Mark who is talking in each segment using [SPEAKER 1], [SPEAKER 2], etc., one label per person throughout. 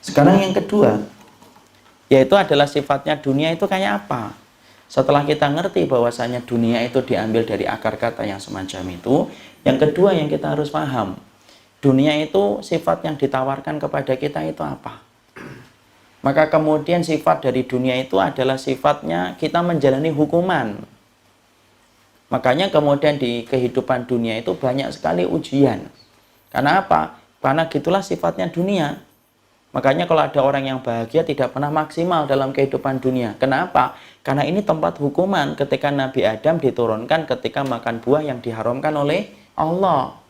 [SPEAKER 1] Sekarang yang kedua, yaitu adalah sifatnya dunia itu kayak apa. Setelah kita ngerti bahwasanya dunia itu diambil dari akar kata yang semacam itu, yang kedua yang kita harus paham, dunia itu sifat yang ditawarkan kepada kita itu apa. Maka kemudian sifat dari dunia itu adalah sifatnya kita menjalani hukuman. Makanya kemudian di kehidupan dunia itu banyak sekali ujian. Karena apa? Karena gitulah sifatnya dunia. Makanya kalau ada orang yang bahagia tidak pernah maksimal dalam kehidupan dunia. Kenapa? Karena ini tempat hukuman ketika Nabi Adam diturunkan ketika makan buah yang diharamkan oleh Allah.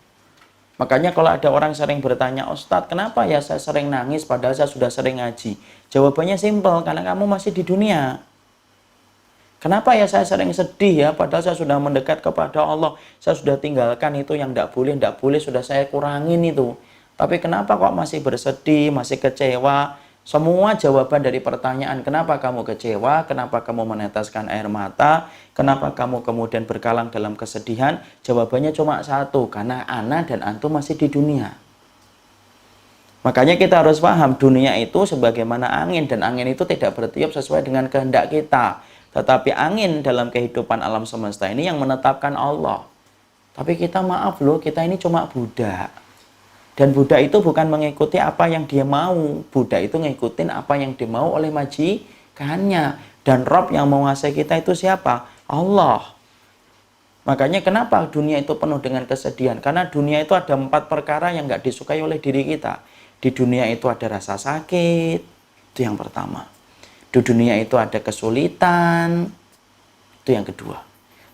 [SPEAKER 1] Makanya kalau ada orang sering bertanya, Ustadz, kenapa ya saya sering nangis padahal saya sudah sering ngaji? Jawabannya simpel, karena kamu masih di dunia. Kenapa ya saya sering sedih ya, padahal saya sudah mendekat kepada Allah. Saya sudah tinggalkan itu yang tidak boleh, sudah saya kurangin itu. Tapi kenapa kok masih bersedih, masih kecewa? Semua jawaban dari pertanyaan, kenapa kamu kecewa, kenapa kamu meneteskan air mata, kenapa kamu kemudian berkalang dalam kesedihan, jawabannya cuma satu, karena ana dan antum masih di dunia. Makanya kita harus paham, dunia itu sebagaimana angin, dan angin itu tidak bertiup sesuai dengan kehendak kita. Tetapi angin dalam kehidupan alam semesta ini yang menetapkan Allah. Tapi kita maaf loh, kita ini cuma budak. Dan budak itu bukan mengikuti apa yang dia mau. Budak itu ngikutin apa yang dimau oleh majikannya. Dan Rob yang menguasai kita itu siapa? Allah. Makanya kenapa dunia itu penuh dengan kesedihan? Karena dunia itu ada 4 perkara yang nggak disukai oleh diri kita. Di dunia itu ada rasa sakit. Itu yang pertama. Di dunia itu ada kesulitan. Itu yang kedua.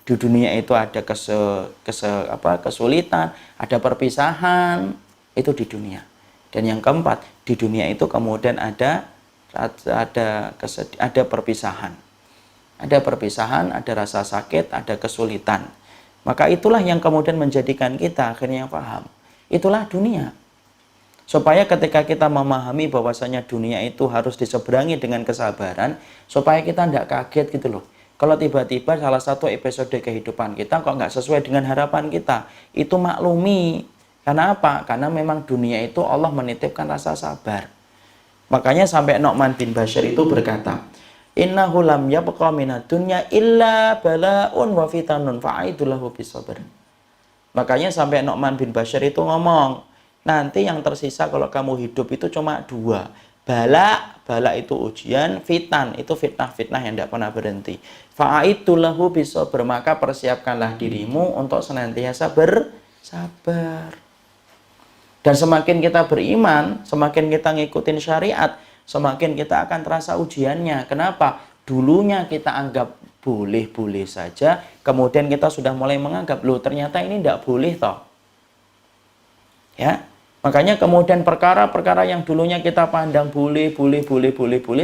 [SPEAKER 1] Di dunia itu ada kesulitan, ada perpisahan. Itu di dunia. Dan yang keempat, di dunia itu kemudian ada perpisahan. Ada perpisahan, ada rasa sakit, ada kesulitan. Maka itulah yang kemudian menjadikan kita akhirnya paham. Itulah dunia. Supaya ketika kita memahami bahwasanya dunia itu harus diseberangi dengan kesabaran, supaya kita tidak kaget gitu loh. Kalau tiba-tiba salah satu episode kehidupan kita kok nggak sesuai dengan harapan kita, itu maklumi. Karena apa? Karena memang dunia itu Allah menitipkan rasa sabar. Makanya sampai Nu'man bin Bashir itu berkata, Innahu lam yabqa minad dunya illa bala'un wa fitanun fa'idullahu bisabr. Makanya sampai Nu'man bin Bashir itu ngomong, nanti yang tersisa kalau kamu hidup itu cuma 2. Bala itu ujian, fitan itu fitnah-fitnah yang tidak pernah berhenti. Fa'idullahu bisabr, maka persiapkanlah dirimu untuk senantiasa bersabar. Dan semakin kita beriman, semakin kita ngikutin syariat, semakin kita akan terasa ujiannya. Kenapa? Dulunya kita anggap boleh-boleh saja, kemudian kita sudah mulai menganggap, loh ternyata ini tidak boleh toh. Ya, makanya kemudian perkara-perkara yang dulunya kita pandang boleh,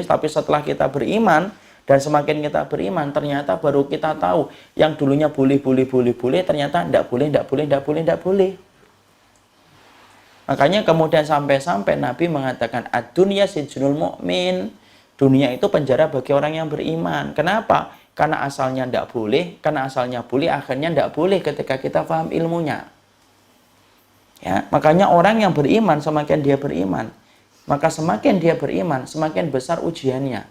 [SPEAKER 1] tapi setelah kita beriman, dan semakin kita beriman, ternyata baru kita tahu, yang dulunya boleh, ternyata tidak boleh. Makanya kemudian sampai-sampai Nabi mengatakan ad-dunya sijnul mu'min. Dunia itu penjara bagi orang yang beriman. Kenapa? Karena asalnya tidak boleh, karena asalnya boleh, akhirnya tidak boleh ketika kita paham ilmunya. Ya, makanya orang yang beriman semakin dia beriman, maka semakin dia beriman, semakin besar ujiannya.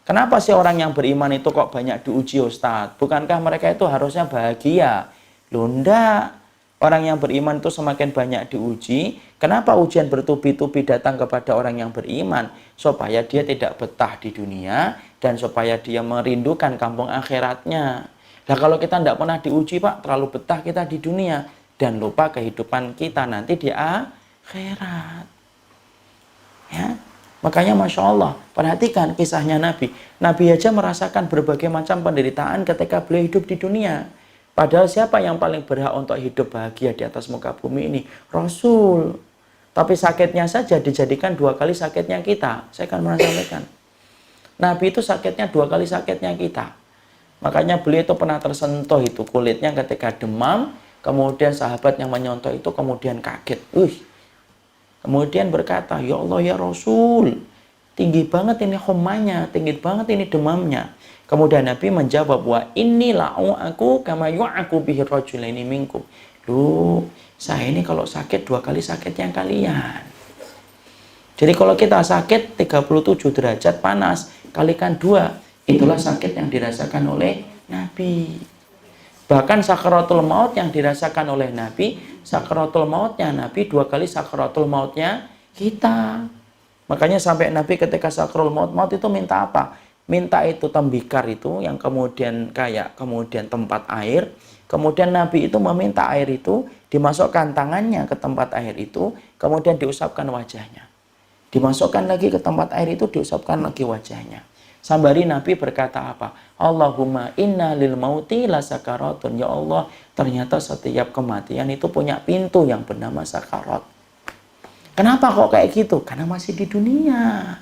[SPEAKER 1] Kenapa sih orang yang beriman itu kok banyak diuji, Ustadz? Bukankah mereka itu harusnya bahagia? Loh enggak. Orang yang beriman itu semakin banyak diuji. Kenapa ujian bertubi-tubi datang kepada orang yang beriman? Supaya dia tidak betah di dunia dan supaya dia merindukan kampung akhiratnya. Nah kalau kita tidak pernah diuji Pak, terlalu betah kita di dunia dan lupa kehidupan kita nanti di akhirat. Ya, makanya Masya Allah, perhatikan kisahnya Nabi. Nabi aja merasakan berbagai macam penderitaan ketika beliau hidup di dunia. Padahal siapa yang paling berhak untuk hidup bahagia di atas muka bumi ini? Rasul. Tapi sakitnya saja dijadikan 2 kali sakitnya kita. Saya akan menyampaikan. Nabi itu sakitnya 2 kali sakitnya kita. Makanya beliau itu pernah tersentuh itu kulitnya ketika demam. Kemudian sahabat yang menyontoh itu kemudian kaget. Kemudian berkata, ya Allah ya Rasul, tinggi banget ini humanya, tinggi banget ini demamnya. Kemudian Nabi menjawab, wa inni la'u'aku kama yu'aku bihi rajulaini minkum. Loh, saya ini kalau sakit 2 kali sakitnya kalian. Jadi kalau kita sakit 37 derajat panas, kalikan 2, itulah sakit yang dirasakan oleh Nabi. Bahkan sakaratul maut yang dirasakan oleh Nabi, sakaratul mautnya Nabi 2 kali sakaratul mautnya kita. Makanya sampai Nabi ketika sakaratul maut itu minta apa? Minta itu tembikar itu yang kemudian kayak kemudian tempat air. Kemudian Nabi itu meminta air itu dimasukkan tangannya ke tempat air itu, kemudian diusapkan wajahnya. Dimasukkan lagi ke tempat air itu, diusapkan lagi wajahnya. Sambari Nabi berkata apa? Allahumma inna lil mauti la sakaratun. Ya Allah, ternyata setiap kematian itu punya pintu yang bernama sakarat. Kenapa kok kayak gitu? Karena masih di dunia.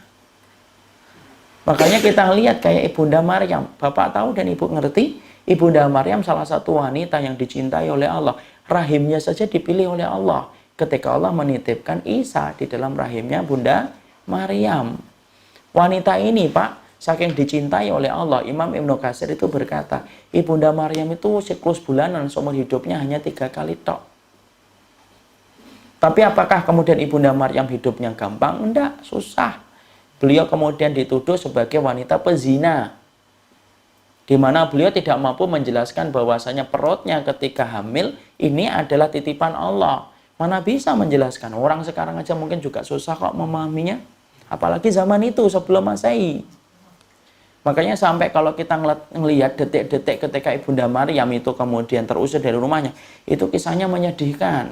[SPEAKER 1] Makanya kita lihat kayak Ibunda Maryam. Bapak tahu dan Ibu ngerti, Ibunda Maryam salah satu wanita yang dicintai oleh Allah. Rahimnya saja dipilih oleh Allah. Ketika Allah menitipkan Isa di dalam rahimnya Bunda Maryam. Wanita ini Pak, saking dicintai oleh Allah, Imam Ibnu Katsir itu berkata, Ibunda Maryam itu siklus bulanan seumur hidupnya hanya 3 kali tok. Tapi apakah kemudian Ibunda Maryam hidupnya gampang? Enggak, susah. Beliau kemudian dituduh sebagai wanita pezina, di mana beliau tidak mampu menjelaskan bahwasanya perutnya ketika hamil ini adalah titipan Allah. Mana bisa menjelaskan? Orang sekarang aja mungkin juga susah kok memahaminya. Apalagi zaman itu sebelum Masehi. Makanya sampai kalau kita ngelihat detik-detik ketika Ibunda Maryam itu kemudian terusir dari rumahnya, itu kisahnya menyedihkan.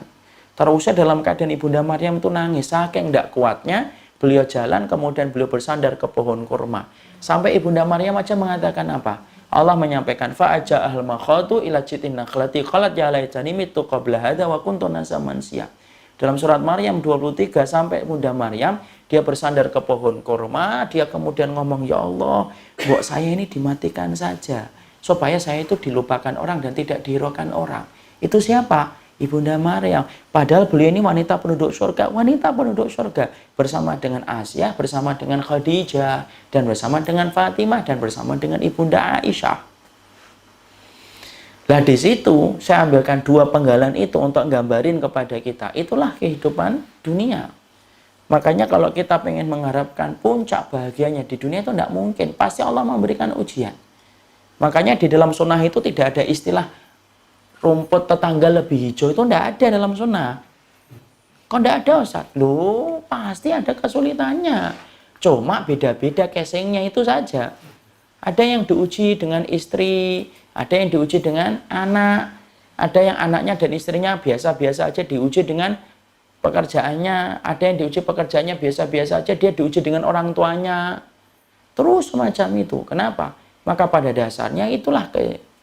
[SPEAKER 1] Terusir dalam keadaan Ibunda Maryam itu nangis, saking tidak kuatnya beliau jalan, kemudian beliau bersandar ke pohon kurma. Sampai Ibunda Maryam aja mengatakan apa? Allah menyampaikan fa'aja'ahal makhadu ila jitin nakhlati qalat ya laitani mitu qabla hadza wa kuntu nasiyan mansiya. Dalam surat Maryam 23 sampai Ibunda Maryam dia bersandar ke pohon kurma, dia kemudian ngomong, ya Allah, mbok saya ini dimatikan saja supaya saya itu dilupakan orang dan tidak dihiraukan orang. Itu siapa? Ibunda Maryam. Padahal beliau ini wanita penduduk surga, bersama dengan Asyah, bersama dengan Khadijah, dan bersama dengan Fatimah, dan bersama dengan Ibunda Aisyah. Nah di situ saya ambilkan 2 penggalan itu untuk gambarin kepada kita. Itulah kehidupan dunia. Makanya kalau kita pengen mengharapkan puncak bahagianya di dunia itu tidak mungkin. Pasti Allah memberikan ujian. Makanya di dalam sunnah itu tidak ada istilah rumput tetangga lebih hijau, itu tidak ada dalam sunnah. Kok tidak ada Ustaz? Loh, pasti ada kesulitannya. Cuma beda-beda casingnya itu saja. Ada yang diuji dengan istri, ada yang diuji dengan anak, ada yang anaknya dan istrinya biasa-biasa aja diuji dengan pekerjaannya, ada yang diuji pekerjaannya biasa-biasa aja, dia diuji dengan orang tuanya. Terus semacam itu. Kenapa? Maka pada dasarnya itulah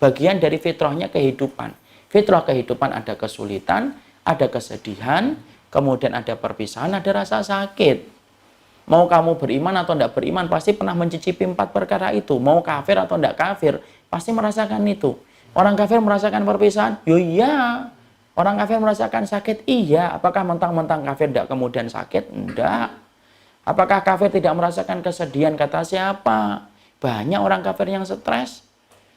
[SPEAKER 1] bagian dari fitrahnya kehidupan. Fitrah kehidupan ada kesulitan, ada kesedihan, kemudian ada perpisahan, ada rasa sakit. Mau kamu beriman atau tidak beriman, pasti pernah mencicipi 4 perkara itu. Mau kafir atau tidak kafir, pasti merasakan itu. Orang kafir merasakan perpisahan? Yo iya. Orang kafir merasakan sakit? Iya. Apakah mentang-mentang kafir tidak kemudian sakit? Enggak. Apakah kafir tidak merasakan kesedihan? Kata siapa? Banyak orang kafir yang stres.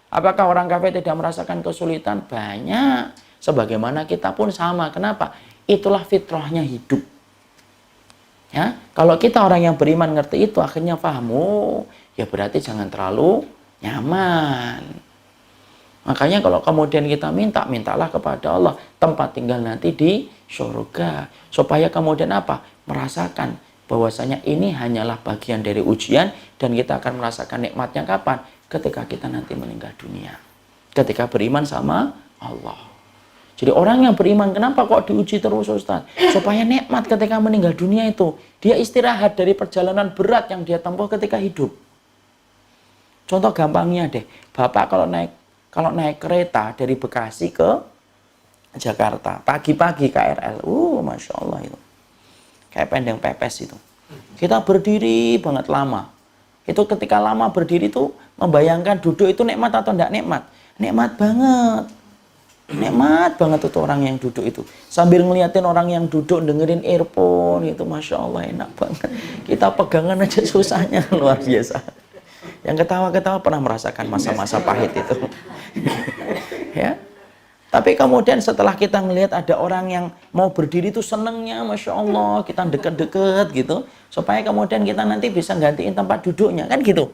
[SPEAKER 1] Apakah orang kafir tidak merasakan kesulitan? Banyak. Sebagaimana kita pun sama. Kenapa? Itulah fitrahnya hidup. Ya, kalau kita orang yang beriman ngerti itu, akhirnya paham, oh, ya berarti jangan terlalu nyaman. Makanya kalau kemudian kita mintalah kepada Allah tempat tinggal nanti di surga. Supaya kemudian apa? Merasakan bahwasanya ini hanyalah bagian dari ujian dan kita akan merasakan nikmatnya kapan? Ketika kita nanti meninggal dunia. Ketika beriman sama Allah. Jadi orang yang beriman kenapa kok diuji terus Ustaz? Supaya nikmat ketika meninggal dunia itu. Dia istirahat dari perjalanan berat yang dia tempuh ketika hidup. Contoh gampangnya deh. Bapak kalau naik kereta dari Bekasi ke Jakarta. Pagi-pagi KRL. Masya Allah itu. Kayak pendeng pepes itu. Kita berdiri banget lama. Itu ketika lama berdiri itu membayangkan duduk itu nikmat atau tidak nikmat? Nikmat banget. Nikmat banget itu orang yang duduk itu. Sambil ngeliatin orang yang duduk dengerin earphone itu, Masya Allah enak banget. Kita pegangan aja susahnya luar biasa. Yang ketawa-ketawa pernah merasakan masa-masa pahit itu. Ya. Tapi kemudian setelah kita ngelihat ada orang yang mau berdiri itu senengnya, Masya Allah, kita deket-deket gitu, supaya kemudian kita nanti bisa gantiin tempat duduknya, kan gitu.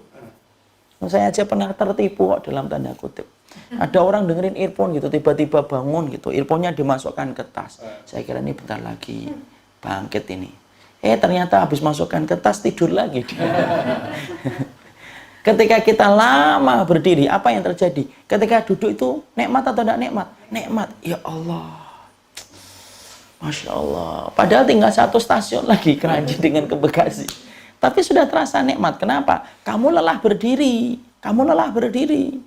[SPEAKER 1] Saya aja pernah tertipu kok dalam tanda kutip. Ada orang dengerin earphone gitu, tiba-tiba bangun gitu, earphone-nya dimasukkan ke tas. Saya kira ini bentar lagi bangkit ini. Ternyata habis masukkan ke tas tidur lagi dia. Ketika kita lama berdiri, apa yang terjadi? Ketika duduk itu nikmat atau tidak nikmat? Nikmat. Ya Allah. Masya Allah. Padahal tinggal 1 stasiun lagi Keranji dengan ke Bekasi. Tapi sudah terasa nikmat. Kenapa? Kamu lelah berdiri. Kamu lelah berdiri.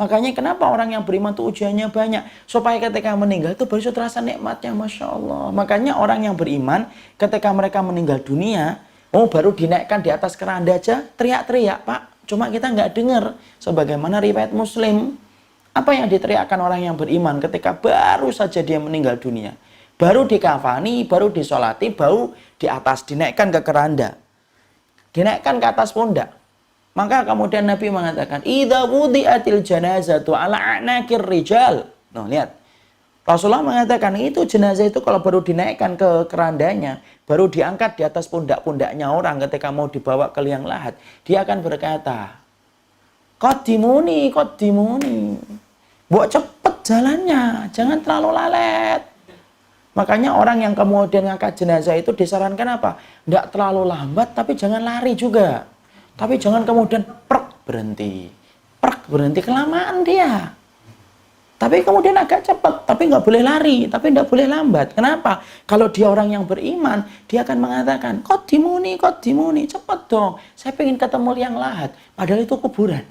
[SPEAKER 1] Makanya kenapa orang yang beriman itu ujiannya banyak. Supaya ketika meninggal itu baru terasa nikmatnya. Masya Allah. Makanya orang yang beriman ketika mereka meninggal dunia, baru dinaikkan di atas keranda aja, teriak-teriak, Pak. Cuma kita nggak dengar. Sebagaimana riwayat Muslim. Apa yang diteriakkan orang yang beriman ketika baru saja dia meninggal dunia? Baru dikafani, baru disolati, baru di atas, dinaikkan ke keranda. Dinaikkan ke atas pundak. Maka kemudian Nabi mengatakan, idza wudi'atil janazatu ala a'naqir rijal. Nah, lihat. Rasulullah mengatakan itu jenazah itu kalau baru dinaikkan ke kerandanya, baru diangkat di atas pundak-pundaknya orang ketika mau dibawa ke liang lahat, dia akan berkata, qaddimuni, qaddimuni. Buat cepet jalannya, jangan terlalu lalet. Makanya orang yang kemudian ngangkat jenazah itu disarankan apa? Tidak terlalu lambat, tapi jangan lari juga. Tapi jangan kemudian berhenti, kelamaan dia. Tapi kemudian agak cepat, tapi nggak boleh lari, tapi nggak boleh lambat. Kenapa? Kalau dia orang yang beriman, dia akan mengatakan, qaddimuni, cepet dong. Saya pengen ketemu liang lahat. Padahal itu kuburan.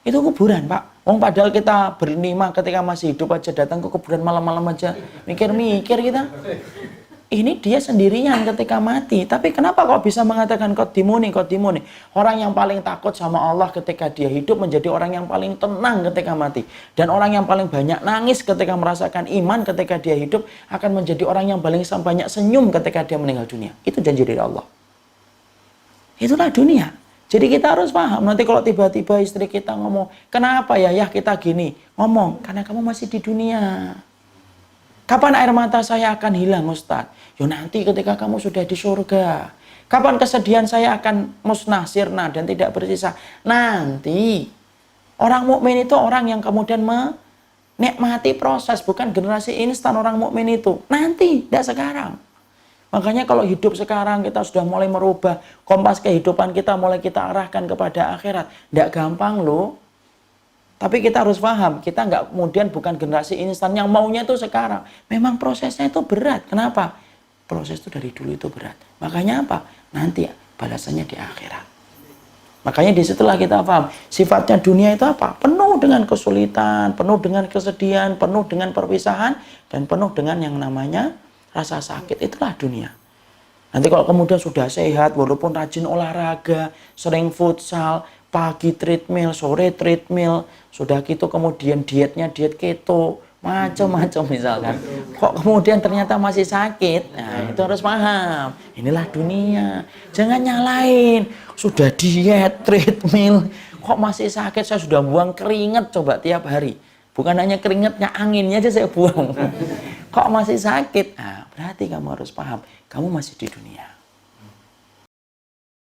[SPEAKER 1] Itu kuburan, Pak. Padahal kita beriman ketika masih hidup aja datang ke kuburan malam-malam aja. Mikir-mikir kita. Ini dia sendirian ketika mati. Tapi kenapa kok bisa mengatakan qaddimuni? Orang yang paling takut sama Allah ketika dia hidup menjadi orang yang paling tenang ketika mati. Dan orang yang paling banyak nangis ketika merasakan iman ketika dia hidup akan menjadi orang yang paling banyak senyum ketika dia meninggal dunia. Itu janji dari Allah. Itulah dunia. Jadi kita harus paham. Nanti kalau tiba-tiba istri kita ngomong, kenapa ya kita gini? Ngomong, karena kamu masih di dunia. Kapan air mata saya akan hilang, Ustaz? Nanti ketika kamu sudah di surga. Kapan kesedihan saya akan musnah, sirna, dan tidak bersisa? Nanti. Orang mukmin itu orang yang kemudian menikmati proses, bukan generasi instan orang mukmin itu. Nanti, tidak sekarang. Makanya kalau hidup sekarang kita sudah mulai merubah kompas kehidupan kita, mulai kita arahkan kepada akhirat. Tidak gampang loh. Tapi kita harus paham, kita nggak kemudian bukan generasi instan yang maunya itu sekarang. Memang prosesnya itu berat. Kenapa? Proses itu dari dulu itu berat. Makanya apa? Nanti balasannya di akhirat. Makanya disitulah kita paham. Sifatnya dunia itu apa? Penuh dengan kesulitan, penuh dengan kesedihan, penuh dengan perpisahan, dan penuh dengan yang namanya rasa sakit. Itulah dunia. Nanti kalau kemudian sudah sehat, walaupun rajin olahraga, sering futsal, pagi treadmill, sore treadmill, sudah gitu kemudian dietnya diet keto, macam-macam misalkan. Kok kemudian ternyata masih sakit? Nah, itu harus paham. Inilah dunia. Jangan nyalain. Sudah diet, treadmill, kok masih sakit? Saya sudah buang keringat coba tiap hari. Bukan hanya keringatnya, anginnya aja saya buang. Kok masih sakit? Nah, berarti kamu harus paham, kamu masih di dunia.